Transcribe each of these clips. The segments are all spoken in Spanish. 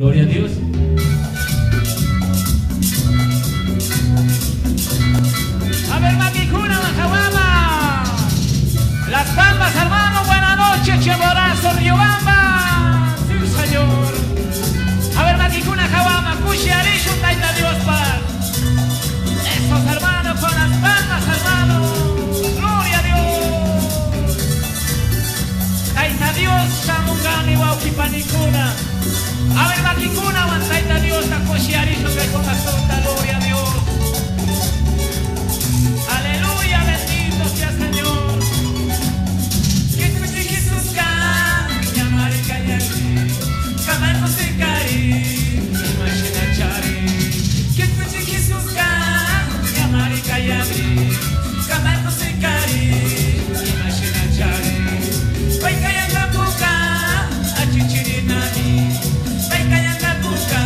Gloria a Dios. A ver, Maquicuna, Macabamba. Las Palmas, hermano, buenas noches, Cheborazo, Riobamba. Sí, señor. A ver, Maquicuna, Cabamba, Cuchiarillo, Taita Dios, Par. Esos hermanos con las palmas, hermano. Gloria a Dios. Taita Dios, Samungani, Wauquipanicuna. A ver, Maquicuna, Taita Dios, Cuchiarillo, que con la sota, gloria a Dios. Aleluya, bendito sea Señor. Que tu Jesús cambia, marica y aquí. Camargo se cae, imagina chari. Que tu Jesús cambia, marica y aquí. Camargo se cae, imagina chari. Vai cair na boca, a chichirinami. Vai cair na boca,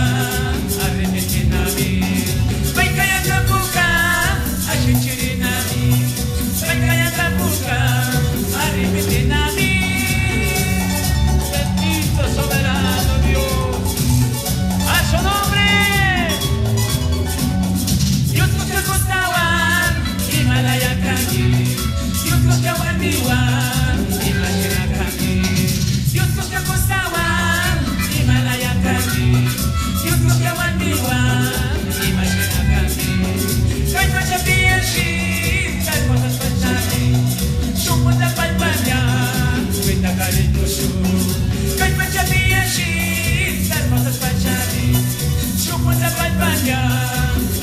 a remetinami. Vai cair na boca, a chichirinami. Vai cair na boca, a remetinami. Bendito soberano Dios, a su nombre. Dios nos que costaban, Himalaya Kangi. Dios nos que aguandiwan, Himalaya Kangi. Dios nos que costaban, Himalaya Kangi. Dios nos que aguandiwan, Himalaya Kangi. Kay machapiyashi, kay machaspachani. Sumunda palpanya, kuita kalitushu. Kay machapiyashi, kay machaspachani. Sumunda palpanya,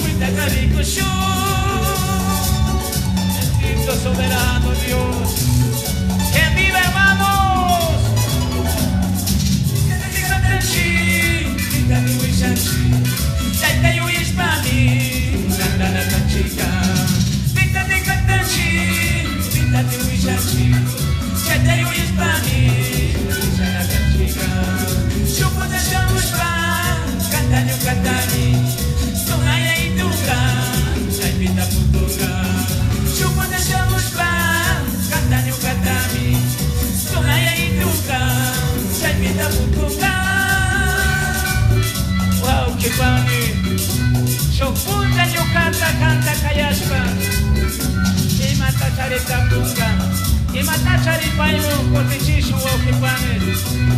kuita kalitushu. Bendito soberano Dios, que vive, hermanos. Wow, que pani. Shokunda yo canta kayashka. Y mata charita punga. Y mata charipayo cotichisho wow que pani.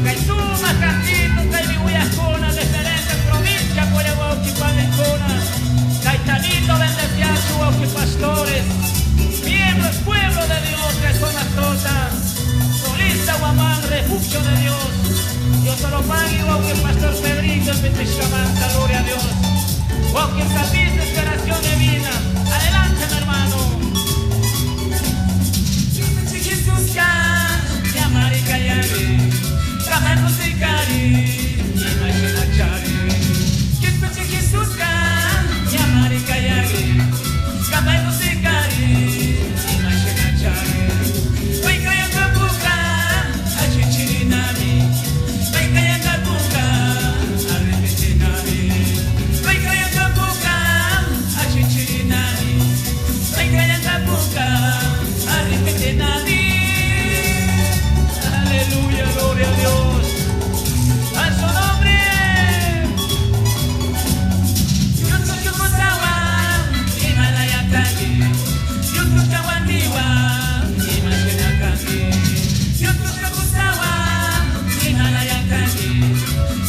Kaisuma cantito kay mi huyascona diferentes provincias por el wow que pani cona. Kaitanito bendeciacho wow que pastores. Miembros pueblo de Dios que son las totas. Solista Guamán, refugio de Dios. Yo solo pago que el pastor Pedrito en Petriscamanta, gloria a Dios. O que el salvista esperación divina. Adelante, mi hermano. Jesús ya, marica y ari. Camargo se cari, imagina chari. Jesús ya, marica y ari. Camargo se cari, imagina chari. Vai cair na boca, a chichirinami. Vai cair na boca, a remetinami. Vai cair na boca, a chichirinami. Vai cair na boca, a remetinami. Aleluya, gloria a Dios. A su nombre. Dios nos que costaban, Himalaya Kangi. Dios nos que aguandiwan, Himalaya Kangi. Dios nos que costaban, Himalaya Kangi.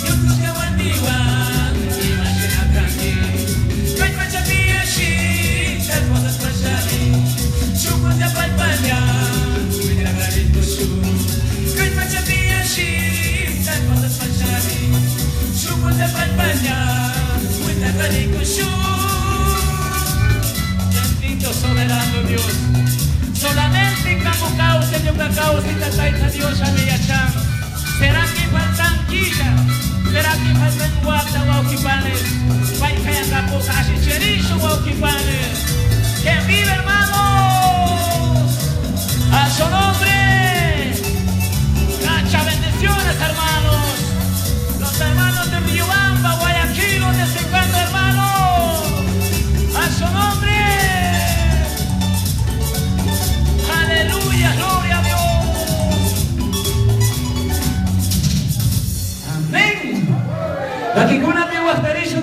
Dios nos que aguandiwan, Himalaya Kangi. Kay machapiyashi, kay cosas pachani. Chukun de palpanya, kuita kalitushu. Kay machapiyashi, kay cosas pachani. Chukun de palpanya, kuita kalitushu. Bendito soberano Dios. Solamente Camucao, Señor Cacao, si te taita Dios a Meyachán. Será que faltan quilla, será que faltan guarda guauquipanes. Vai caer la cosa, así cherizo guauquipanes. Que vive, hermanos, a su nombre. Cacha bendiciones, hermanos. Los hermanos de Riobamba, Guayaquil, donde se encuentran, hermanos. A su nombre. Aleluya, gloria a Dios. Amén. Wakikuna piwaktarisha